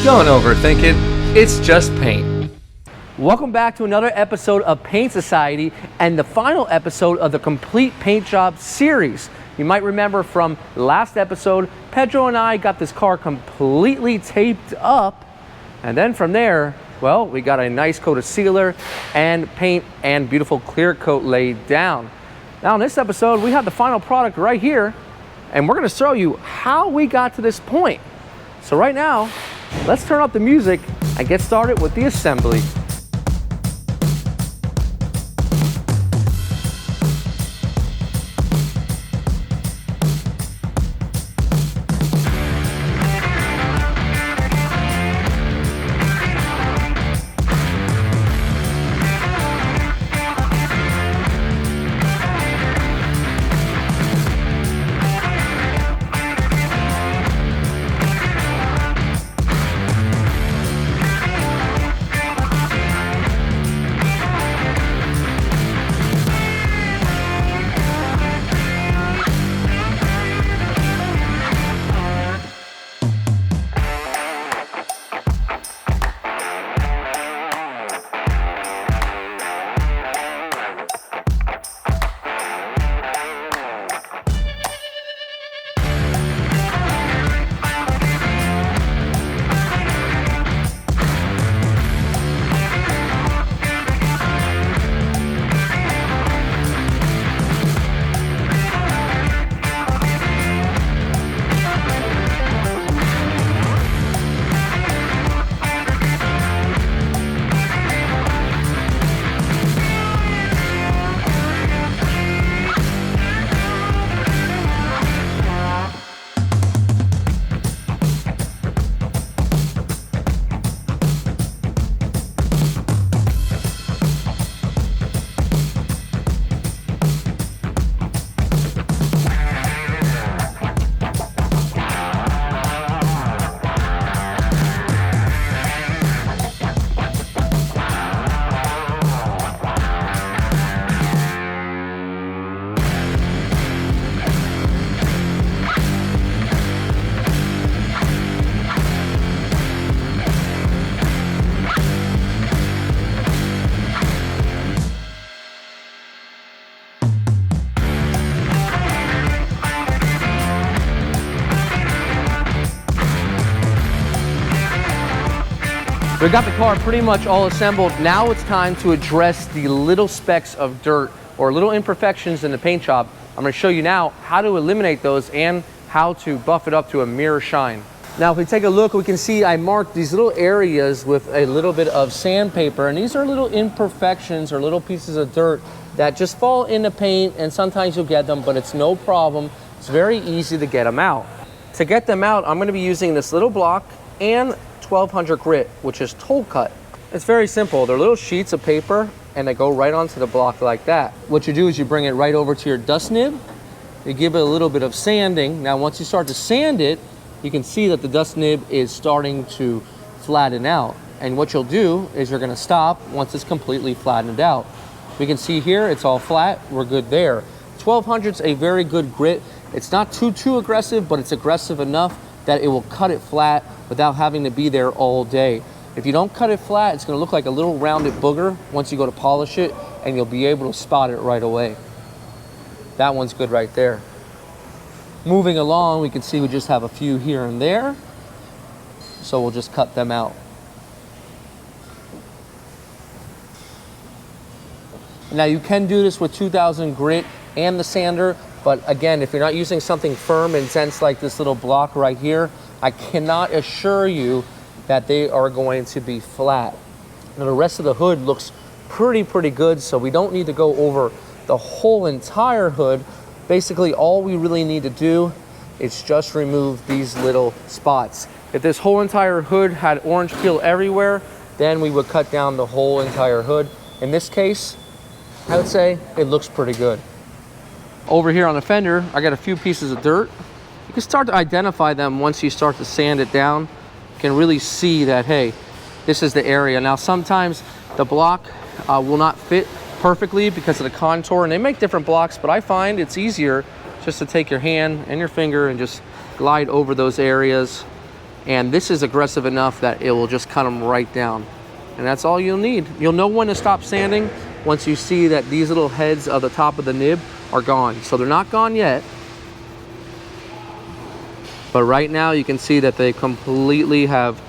Don't overthink it, it's just paint. Welcome back to another episode of Paint Society and the final episode of the Complete Paint Job series. You might remember from last episode, Pedro and I got this car completely taped up, and then from there, well, we got a nice coat of sealer and paint and beautiful clear coat laid down. Now in this episode, we have the final product right here, and we're gonna show you how we got to this point. So right now, let's turn up the music and get started with the assembly. We got the car pretty much all assembled. Now it's time to address the little specks of dirt or little imperfections in the paint job. I'm going to show you now how to eliminate those and how to buff it up to a mirror shine. Now if we take a look, we can see I marked these little areas with a little bit of sandpaper, and these are little imperfections or little pieces of dirt that just fall in the paint, and sometimes you'll get them, but it's no problem. It's very easy to get them out. To get them out, I'm going to be using this little block and 1200 grit, which is toll cut. It's very simple. They're little sheets of paper and they go right onto the block like that. What you do is you bring it right over to your dust nib. You give it a little bit of sanding. Now once you start to sand it, you can see that the dust nib is starting to flatten out. And what you'll do is you're going to stop once it's completely flattened out. We can see here it's all flat. We're good there. 1200 is a very good grit. It's not too aggressive, but it's aggressive enough that it will cut it flat without having to be there all day. If you don't cut it flat, it's gonna look like a little rounded booger once you go to polish it, and you'll be able to spot it right away. That one's good right there. Moving along, we can see we just have a few here and there, so we'll just cut them out. Now you can do this with 2000 grit and the sander, but again, if you're not using something firm and dense like this little block right here, I cannot assure you that they are going to be flat. Now the rest of the hood looks pretty good, so we don't need to go over the whole entire hood. Basically, all we really need to do is just remove these little spots. If this whole entire hood had orange peel everywhere, then we would cut down the whole entire hood. In this case, I would say it looks pretty good. Over here on the fender, I got a few pieces of dirt. You can start to identify them once you start to sand it down. You can really see that, hey, this is the area. Now sometimes the block will not fit perfectly because of the contour, and they make different blocks, but I find it's easier just to take your hand and your finger and just glide over those areas And this is aggressive enough that it will just cut them right down. And that's all you'll need. You'll know when to stop sanding once you see that these little heads of the top of the nib are gone. So they're not gone yet. But right now you can see that they completely have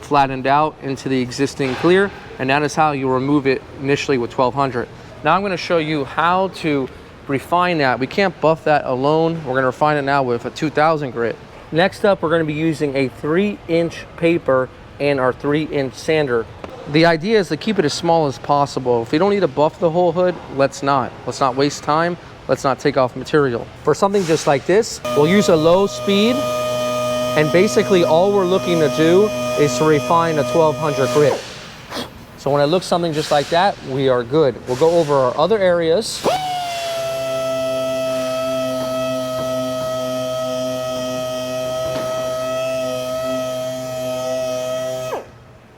flattened out into the existing clear. And that is how you remove it initially with 1200. Now I'm gonna show you how to refine that. We can't buff that alone. We're gonna refine it now with a 2000 grit. Next up, we're gonna be using a 3-inch paper and our 3-inch sander. The idea is to keep it as small as possible. If we don't need to buff the whole hood, let's not. Let's not waste time. Let's not take off material. For something just like this, we'll use a low speed, and basically all we're looking to do is to refine a 1200 grit. So when it looks something just like that, we are good. We'll go over our other areas.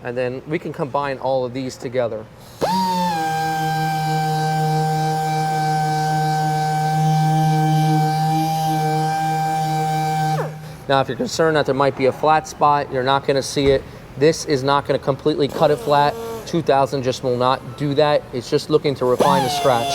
And then we can combine all of these together. Now, if you're concerned that there might be a flat spot, you're not gonna see it. This is not gonna completely cut it flat. 2000 just will not do that. It's just looking to refine the scratch.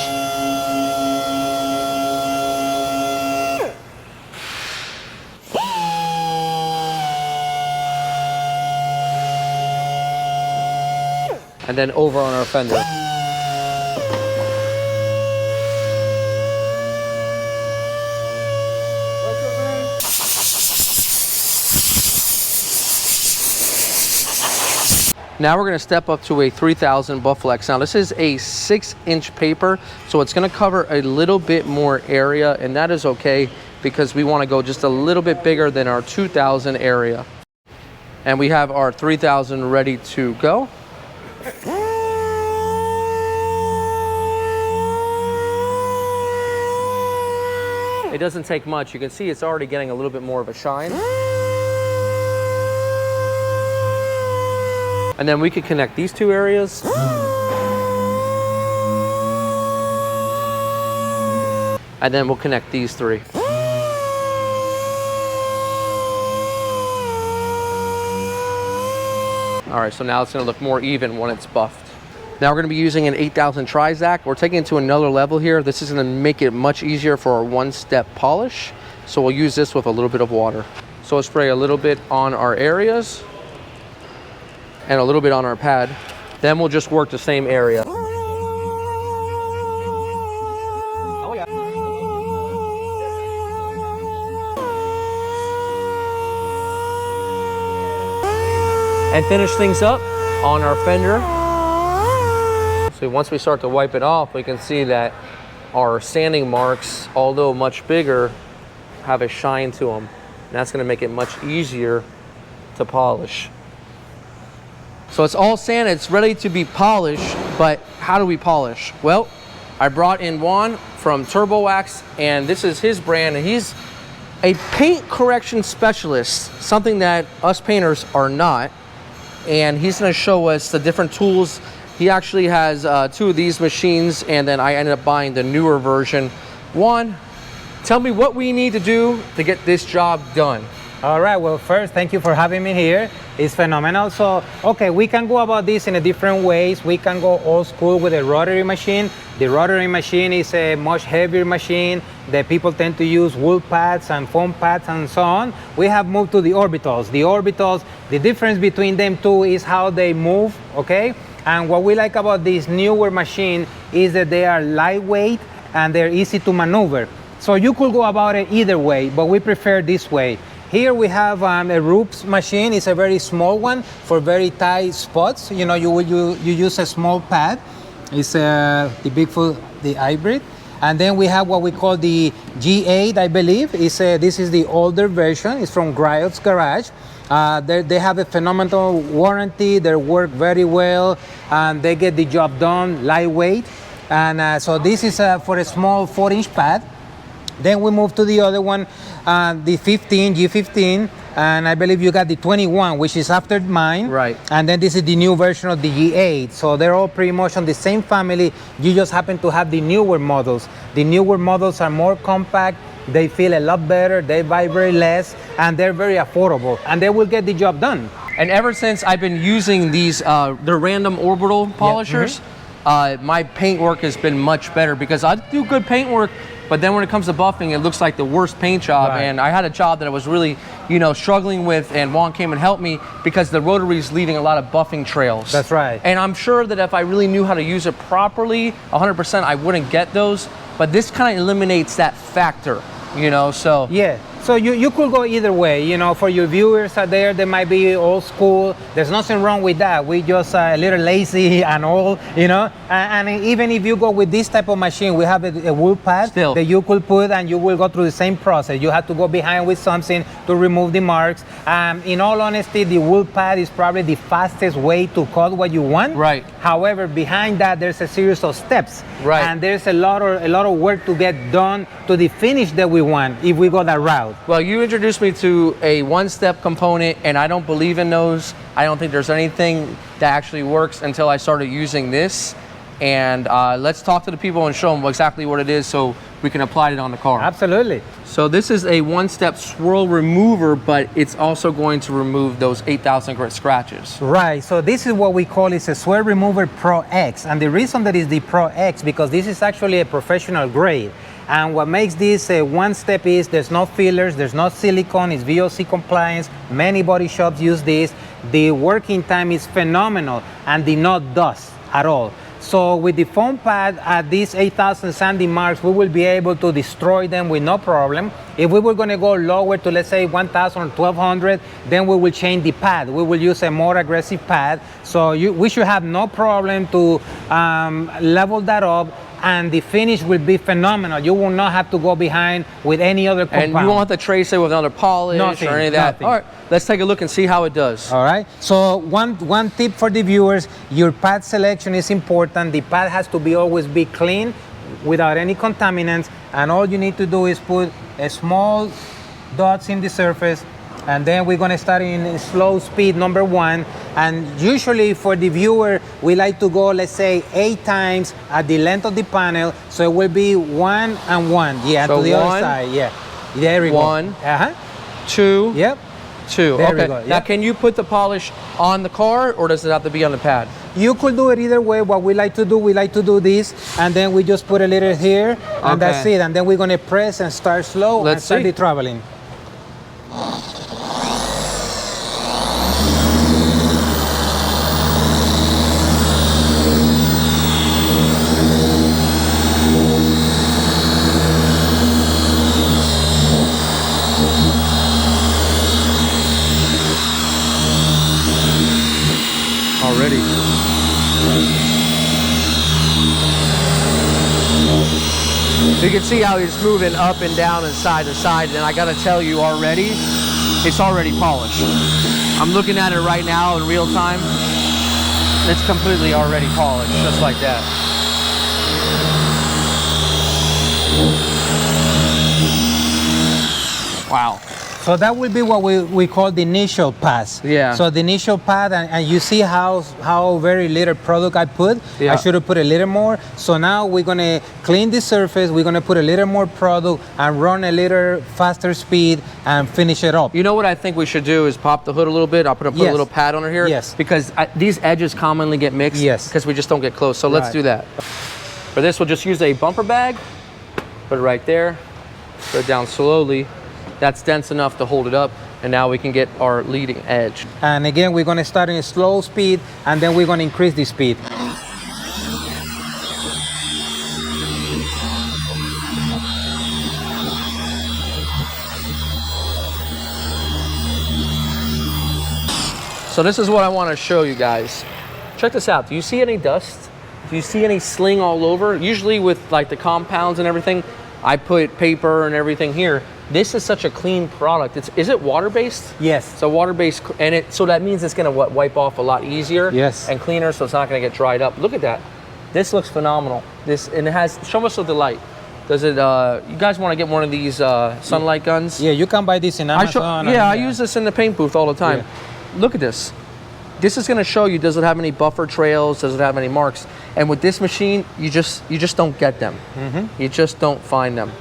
And then over on our fender. Now we're going to step up to a 3000 Buflex. Now this is a 6-inch paper, so it's going to cover a little bit more area, and that is okay because we want to go just a little bit bigger than our 2000 area. And we have our 3000 ready to go. It doesn't take much. You can see it's already getting a little bit more of a shine. And then we could connect these two areas. And then we'll connect these three. All right, so now it's gonna look more even when it's buffed. Now we're gonna be using an 8000 Trizact. We're taking it to another level here. This is gonna make it much easier for our one-step polish. So we'll use this with a little bit of water. So we'll spray a little bit on our areas and a little bit on our pad. Then we'll just work the same area. And finish things up on our fender. So once we start to wipe it off, we can see that our sanding marks, although much bigger, have a shine to them. And that's gonna make it much easier to polish. So it's all sanded, it's ready to be polished, but how do we polish? Well, I brought in Juan from Turbo Wax, and this is his brand, and he's a paint correction specialist, something that us painters are not. And he's gonna show us the different tools. He actually has 2 of these machines, and then I ended up buying the newer version. Juan, tell me what we need to do to get this job done. All right, well, first, thank you for having me here. It's phenomenal. So, okay, we can go about this in a different ways. We can go old school with a rotary machine. The rotary machine is a much heavier machine that people tend to use wool pads and foam pads and so on. We have moved to the orbitals. The orbitals, the difference between them two is how they move, okay? And what we like about this newer machine is that they are lightweight and they're easy to maneuver. So you could go about it either way, but we prefer this way. Here we have a Ruiz machine. It's a very small one for very tight spots. You know, you use a small pad. It's the Bigfoot, the hybrid. And then we have what we call the G8, I believe. This is the older version. It's from Griot's Garage. They have a phenomenal warranty. They work very well, and they get the job done, lightweight. And so this is for a small 4-inch pad. Then we move to the other one, the G15, and I believe you got the 21, which is after mine. Right. And then this is the new version of the G8. So they're all pretty much on the same family. You just happen to have the newer models. The newer models are more compact, they feel a lot better, they vibrate less, and they're very affordable, and they will get the job done. And ever since I've been using these, they're random orbital polishers, my paint work has been much better because I do good paint work, but then when it comes to buffing, it looks like the worst paint job. Right. And I had a job that I was really, you know, struggling with, and Juan came and helped me because the rotary is leaving a lot of buffing trails. That's right. And I'm sure that if I really knew how to use it properly, 100%, I wouldn't get those. But this kind of eliminates that factor, you know, so. Yeah, so you could go either way, you know, for your viewers out there, they might be old school. There's nothing wrong with that. We just a little lazy and old, you know, and even if you go with this type of machine, we have a wool pad that you could put, and you will go through the same process. You have to go behind with something to remove the marks. In all honesty, the wool pad is probably the fastest way to cut what you want. Right. However, behind that, there's a series of steps. Right. And there's a lot of work to get done to the finish that we want if we go that route. Well, you introduced me to a one-step component, and I don't believe in those. I don't think there's anything that actually works until I started using this. And let's talk to the people and show them exactly what it is so we can apply it on the car. Absolutely. So this is a one-step swirl remover, but it's also going to remove those 8,000 grit scratches. Right, so this is what we call is a Swirl Remover Pro X. And the reason that is the Pro X, because this is actually a professional grade. And what makes this a one-step is there's no fillers, there's no silicone, it's VOC compliance. Many body shops use this. The working time is phenomenal, and the not dust at all. So with the foam pad at these 8,000 sandy marks, we will be able to destroy them with no problem. If we were going to go lower to, let's say, 1,000 or 1,200, then we will change the pad. We will use a more aggressive pad. So we should have no problem to level that up, and the finish will be phenomenal. You will not have to go behind with any other compound. And you won't have to trace it with another polish or any of that. Nothing. All right, let's take a look and see how it does. All right, so one tip for the viewers, your pad selection is important. The pad has to always be clean without any contaminants, and all you need to do is put a small dots in the surface, and then we're going to start in slow speed number 1. And usually for the viewer, we like to go, let's say, 8 times at the length of the panel, so it will be 1 and 1. Yeah, so to the one, other side. Yeah, there we go. 1, 2, yep, 2. There okay. we go. Yep. Now, can you put the polish on the car, or does it have to be on the pad? You could do it either way. What we like to do this, and then we just put a little here, and that's it. And then we're gonna press and start slow and start the traveling. Already. You can see how he's moving up and down and side to side, and I gotta tell you already, it's already polished. I'm looking at it right now in real time. It's completely already polished, just like that. Wow. So that will be what we call the initial pass. Yeah. So the initial pad, and you see how very little product I put. Yeah. I should have put a little more. So now we're gonna clean the surface. We're gonna put a little more product and run a little faster speed and finish it up. You know what I think we should do is pop the hood a little bit. I'll put a little pad under here. Yes. Because these edges commonly get mixed. Yes. Because we just don't get close. So let's do that. For this, we'll just use a bumper bag. Put it right there. Put it down slowly. That's dense enough to hold it up, and now we can get our leading edge. And again, we're gonna start in a slow speed, and then we're gonna increase the speed. So this is what I want to show you guys. Check this out. Do you see any dust? Do you see any sling all over? Usually with like the compounds and everything, I put paper and everything here. This is such a clean product. Is it water-based? Yes. So water-based, and so that means it's gonna wipe off a lot easier. Yes. And cleaner, so it's not gonna get dried up. Look at that. This looks phenomenal. And it has, show us the light. Does it, you guys wanna get one of these sunlight guns? Yeah, you can buy this in Amazon. I use this in the paint booth all the time. Yeah. Look at this. This is gonna show you, does it have any buffer trails? Does it have any marks? And with this machine, you just don't get them. You just don't find them.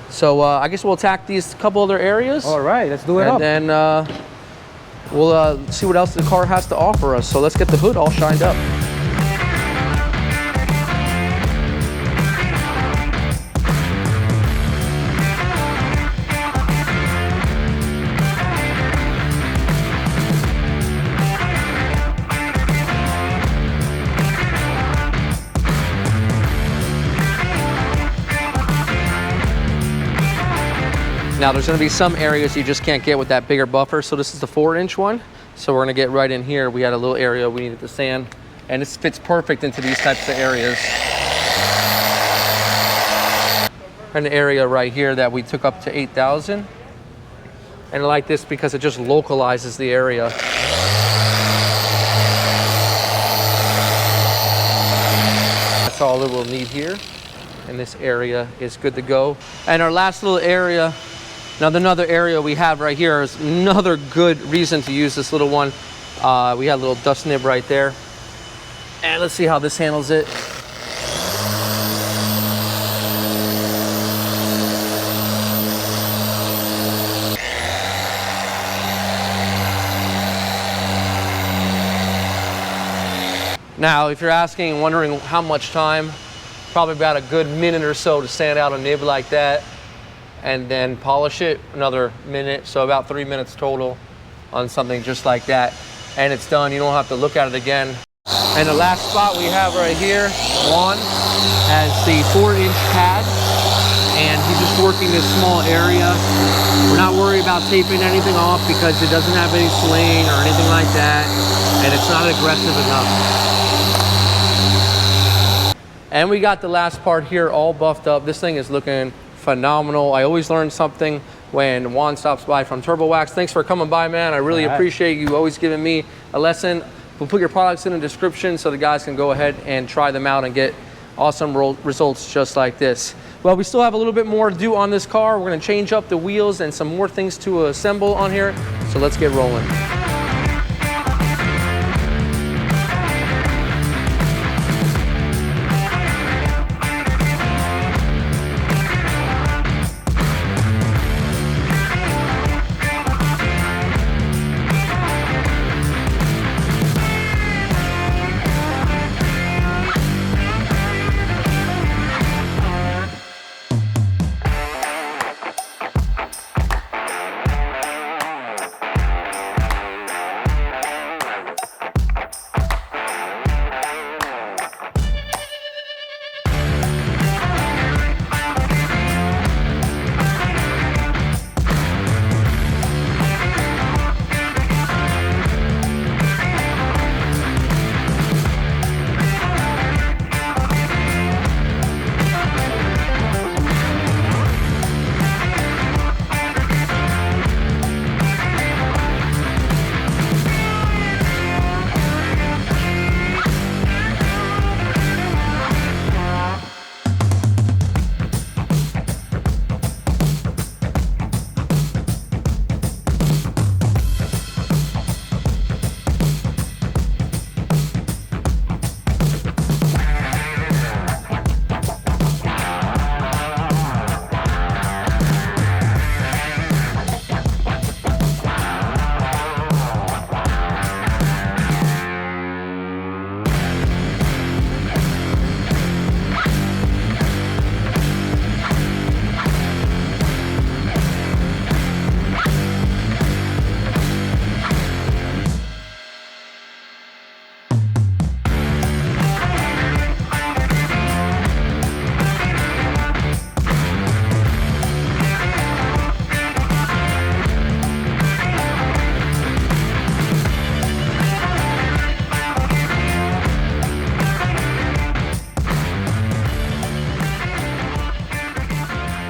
So I guess we'll attack these couple other areas. All right, let's do it and up. then we'll see what else the car has to offer us. So let's get the hood all shined up. Now there's going to be some areas you just can't get with that bigger buffer. So this is the 4-inch one. So we're going to get right in here. We had a little area we needed to sand, and this fits perfect into these types of areas. An area right here that we took up to 8,000. And I like this because it just localizes the area. That's all it will need here. And this area is good to go. And our last little area, now another area we have right here is another good reason to use this little one. We had a little dust nib right there. And let's see how this handles it. Now, if you're asking and wondering how much time, probably about a good minute or so to sand out a nib like that, and then polish it, another minute, so about 3 minutes total on something just like that. And it's done, you don't have to look at it again. And the last spot we have right here, Juan has the 4-inch pad, and he's just working this small area. We're not worried about taping anything off because it doesn't have any sling or anything like that, and it's not aggressive enough. And we got the last part here all buffed up. This thing is looking phenomenal. I always learn something when Juan stops by from Turbo Wax. Thanks for coming by, man. I really appreciate you always giving me a lesson. We'll put your products in the description so the guys can go ahead and try them out and get awesome results just like this. Well, we still have a little bit more to do on this car. We're gonna change up the wheels and some more things to assemble on here. So let's get rolling.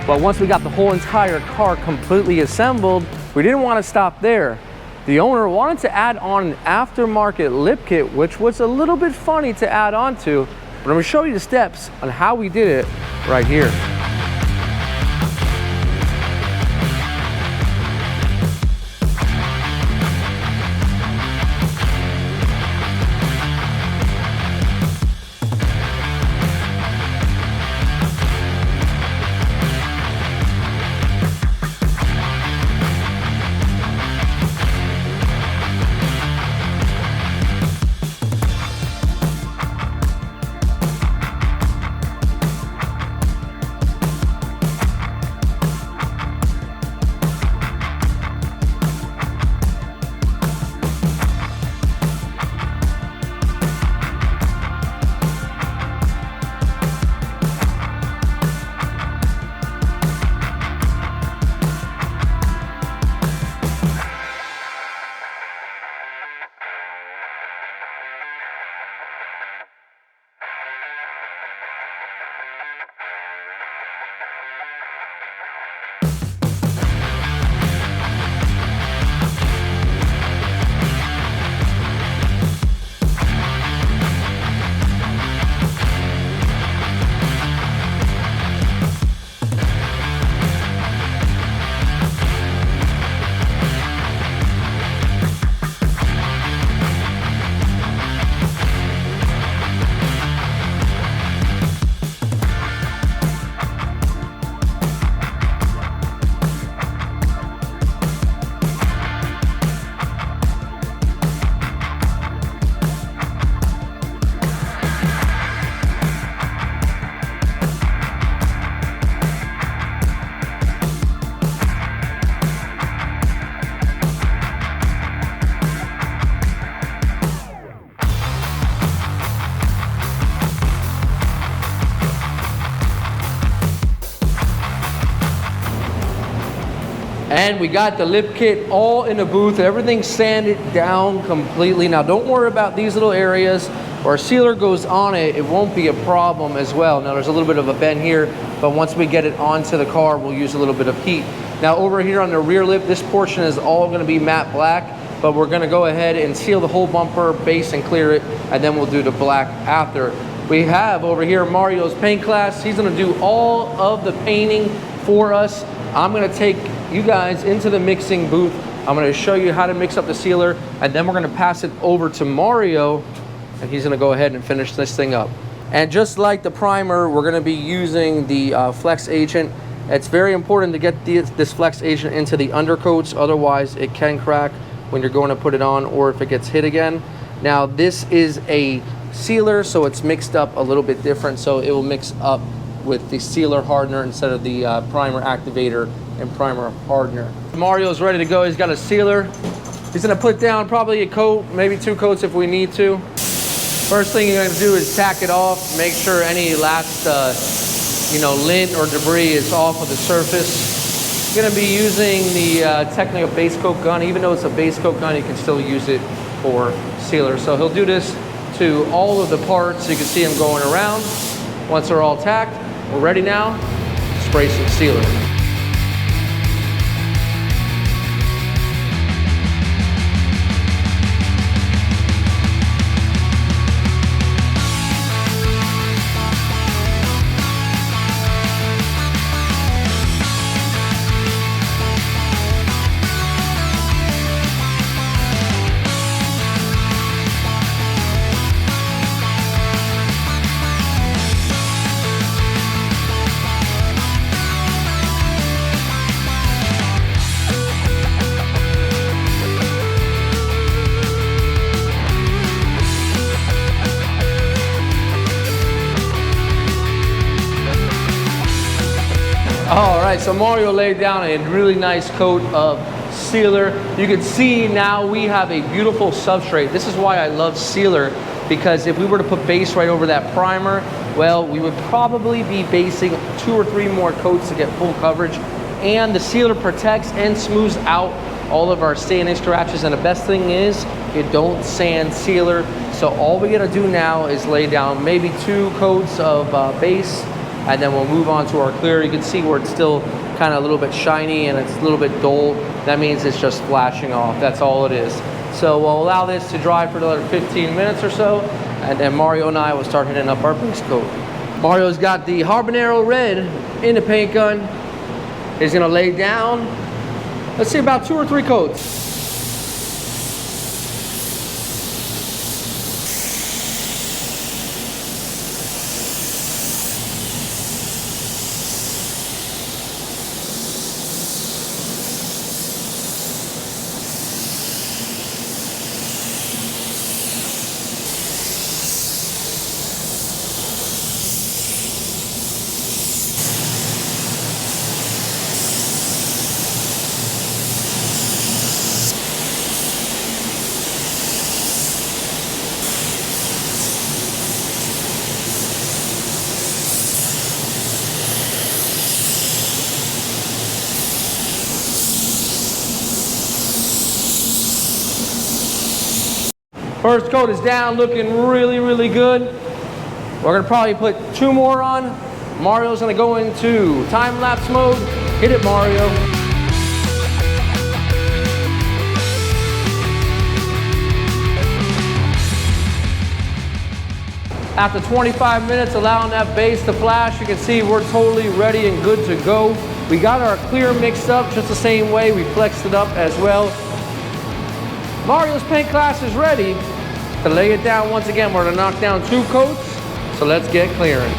But once we got the whole entire car completely assembled, we didn't want to stop there. The owner wanted to add on an aftermarket lip kit, which was a little bit funny to add on to, but I'm going to show you the steps on how we did it right here. And we got the lip kit all in the booth. Everything's sanded down completely. Now don't worry about these little areas. Where sealer goes on it, it won't be a problem as well. Now there's a little bit of a bend here, but once we get it onto the car, we'll use a little bit of heat. Now over here on the rear lip, this portion is all gonna be matte black, but we're gonna go ahead and seal the whole bumper base and clear it, and then we'll do the black after. We have over here Mario's paint class. He's gonna do all of the painting for us. I'm gonna take you guys into the mixing booth. I'm gonna show you how to mix up the sealer, and then we're gonna pass it over to Mario, and he's gonna go ahead and finish this thing up. And just like the primer, we're gonna be using the Flex agent. It's very important to get this Flex agent into the undercoats, otherwise it can crack when you're going to put it on or if it gets hit again. Now this is a sealer, so it's mixed up a little bit different, so it will mix up with the sealer hardener instead of the primer activator and primer hardener. Mario's ready to go. He's got a sealer. He's gonna put down probably a coat, maybe 2 coats if we need to. First thing you're gonna do is tack it off. Make sure any last lint or debris is off of the surface. You're gonna be using the technical base coat gun. Even though it's a base coat gun, you can still use it for sealer. So he'll do this to all of the parts. You can see him going around. Once they're all tacked, we're ready now. Spray some sealer. All right, so Mario laid down a really nice coat of sealer. You can see now we have a beautiful substrate. This is why I love sealer, because if we were to put base right over that primer, well, we would probably be basing 2 or 3 more coats to get full coverage. And the sealer protects and smooths out all of our sanding scratches. And the best thing is, it don't sand sealer. So all we gotta do now is lay down maybe 2 coats of base, and then we'll move on to our clear. You can see where it's still kind of a little bit shiny and it's a little bit dull. That means it's just flashing off. That's all it is. So we'll allow this to dry for another 15 minutes or so, and then Mario and I will start hitting up our base coat. Mario's got the Habanero Red in the paint gun. He's gonna lay down, let's see, about 2 or 3 coats. First coat is down, looking really, really good. We're gonna probably put 2 more on. Mario's gonna go into time-lapse mode. Hit it, Mario. After 25 minutes, allowing that base to flash, you can see we're totally ready and good to go. We got our clear mixed up just the same way. We flexed it up as well. Mario's paint class is ready to lay it down once again. We're gonna knock down 2 coats, so let's get clearing.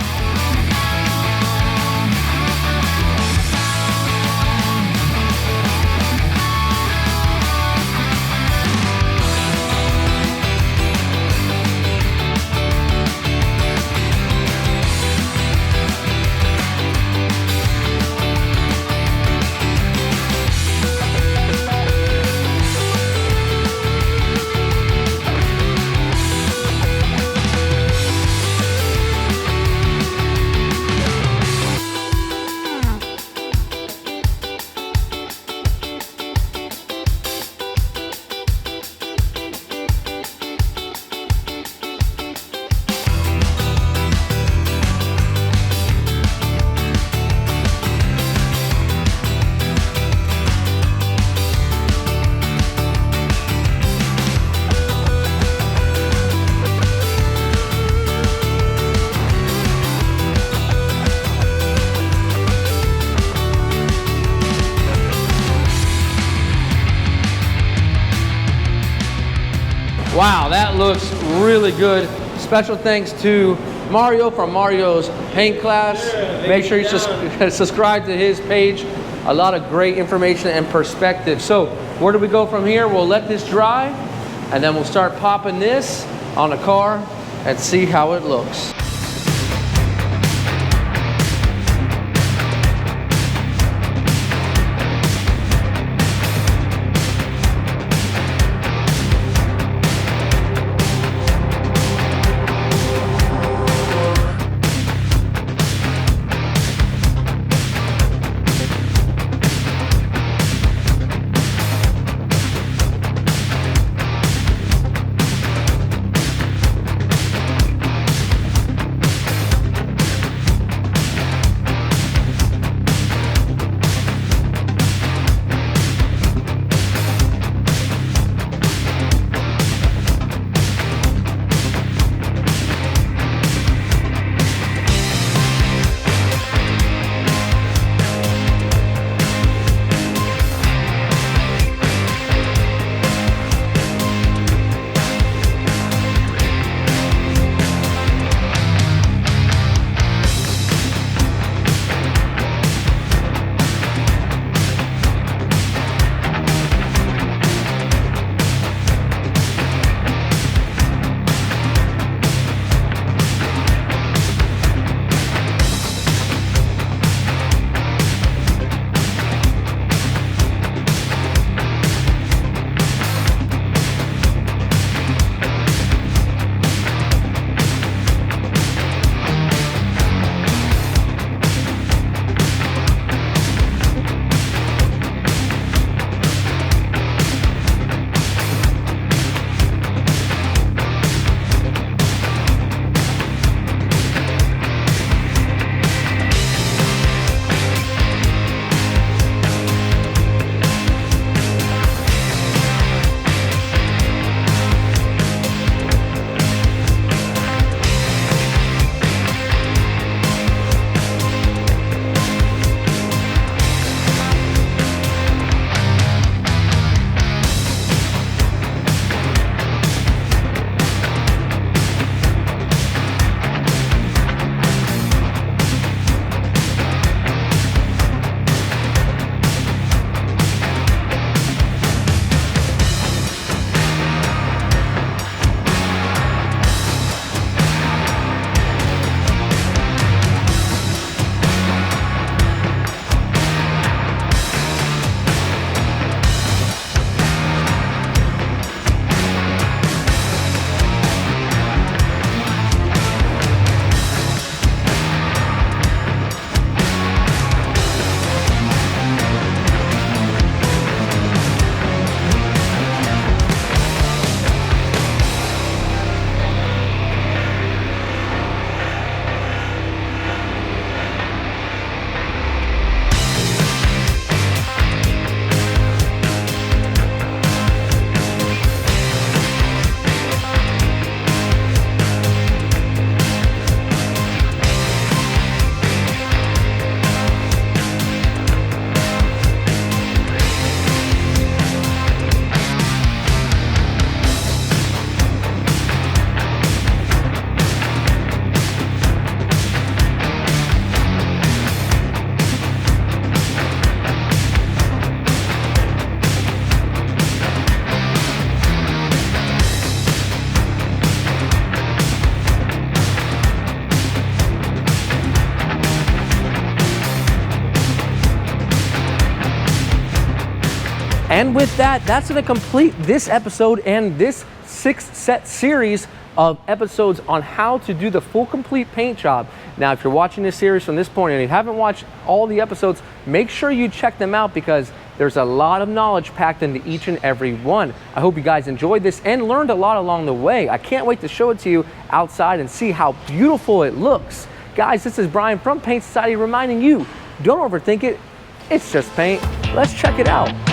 Wow, that looks really good. Special thanks to Mario from Mario's paint class. Make sure you subscribe to his page. A lot of great information and perspective. So where do we go from here? We'll let this dry and then we'll start popping this on the car and see how it looks. And with that, that's going to complete this episode and this 6-set series of episodes on how to do the full complete paint job. Now, if you're watching this series from this point and you haven't watched all the episodes, make sure you check them out because there's a lot of knowledge packed into each and every one. I hope you guys enjoyed this and learned a lot along the way. I can't wait to show it to you outside and see how beautiful it looks. Guys, this is Brian from Paint Society reminding you, don't overthink it. It's just paint. Let's check it out.